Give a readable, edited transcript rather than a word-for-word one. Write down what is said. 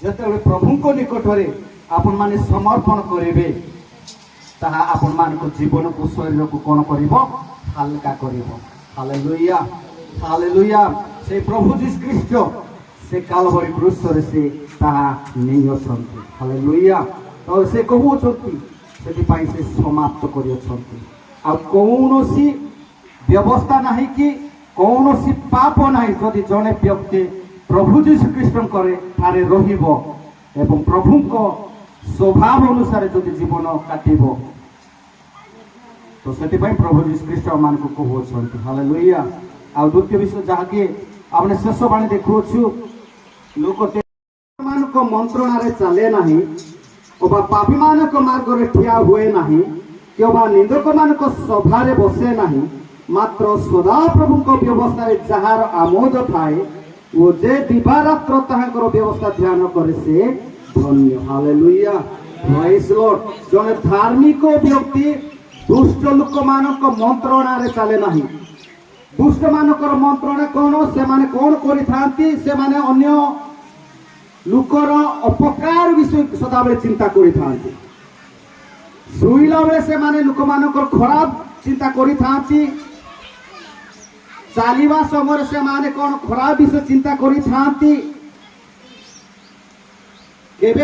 ଯେତେବେଳେ ପ୍ରଭୁଙ୍କ ନିକଟରେ ଆପଣମାନେ ସମର୍ପଣ କରିବେ ତାହା ଆପଣମାନଙ୍କ ଜୀବନକୁ ଶରୀରକୁ କ'ଣ କରିବ? ହାଲକା କରିବ। Hallelujah hallelujah. ସେ ପ୍ରଭୁ ଯୀଶୁ ଖ୍ରୀଷ୍ଟ ସେ କାଲଭରୀ କ୍ରୁଶରେ ସେ ତାହା ନେଇ ଅଛନ୍ତି। ହାଲେଲୁୟା। ତ ସେ କହୁଛନ୍ତି ସେଥିପାଇଁ ସେ ସମାପ୍ତ କରିଅଛନ୍ତି। ଆଉ କୌଣସି ବ୍ୟବସ୍ଥା ନାହିଁ କି କୌଣସି ପାପ ନାହିଁ। ଯଦି ଜଣେ ବ୍ୟକ୍ତି ପ୍ରଭୁ ଯୀଶୁ ଖ୍ରୀଷ୍ଟଙ୍କର ଠାରେ ରହିବ ଏବଂ ପ୍ରଭୁଙ୍କ ସ୍ୱଭାବ ଅନୁସାରେ ଯଦି ଜୀବନ କାଟିବ ତ ସେଥିପାଇଁ ପ୍ରଭୁ ଯୀଶୁ ଖ୍ରୀଷ୍ଟ ମାନଙ୍କୁ କହୁଅଛନ୍ତି। ହାଲେଲୁୟା। ଆଉ ଦ୍ୱିତୀୟ ବିଷୟ ଯାହାକି ଆମେ ଶେଷ ବାଣୀ ଦେଖୁଅଛୁ, ଲୋକମାନଙ୍କ ମନ୍ତ୍ରଣାରେ ଚାଲେ ନାହିଁ ଅବା ପାପୀମାନଙ୍କ ମାର୍ଗରେ ଠିଆ ହୁଏ ନାହିଁ କିମ୍ବା ନିନ୍ଦକମାନଙ୍କ ସଭାରେ ବସେ ନାହିଁ, ମାତ୍ର ସଦାପ୍ରଭୁଙ୍କ ବ୍ୟବସ୍ଥାରେ ଯାହାର ଆମୋଦ ଥାଏ ଓ ଯେ ଦିବାରାତ୍ର ତାହାଙ୍କର ବ୍ୟବସ୍ଥା ଧ୍ୟାନ କରେ ସେ ଧନ୍ୟ। ହାଲେଲୁୟା ପ୍ରେଜ୍ ଲର୍ଡ। ଜଣେ ଧାର୍ମିକ ବ୍ୟକ୍ତି ଦୁଷ୍ଟ ଲୋକମାନଙ୍କ ମନ୍ତ୍ରଣାରେ ଚାଲେ ନାହିଁ। ଦୁଷ୍ଟମାନଙ୍କର ମନ୍ତ୍ରଣା କ'ଣ? ସେମାନେ କ'ଣ କରିଥାନ୍ତି? ସେମାନେ ଅନ୍ୟ ଲୋକର ଅପକାର ବିଷୟ ସଦାବେଳେ ଚିନ୍ତା କରିଥାନ୍ତି। ଶୋଇଲା ବେଳେ ସେମାନେ ଲୋକମାନଙ୍କର ଖରାପ ଚିନ୍ତା କରିଥାନ୍ତି। ଚାଲିବା ସମୟରେ ସେମାନେ କ'ଣ ଖରାପ ବିଷୟ ଚିନ୍ତା କରିଥାନ୍ତି। କେବେ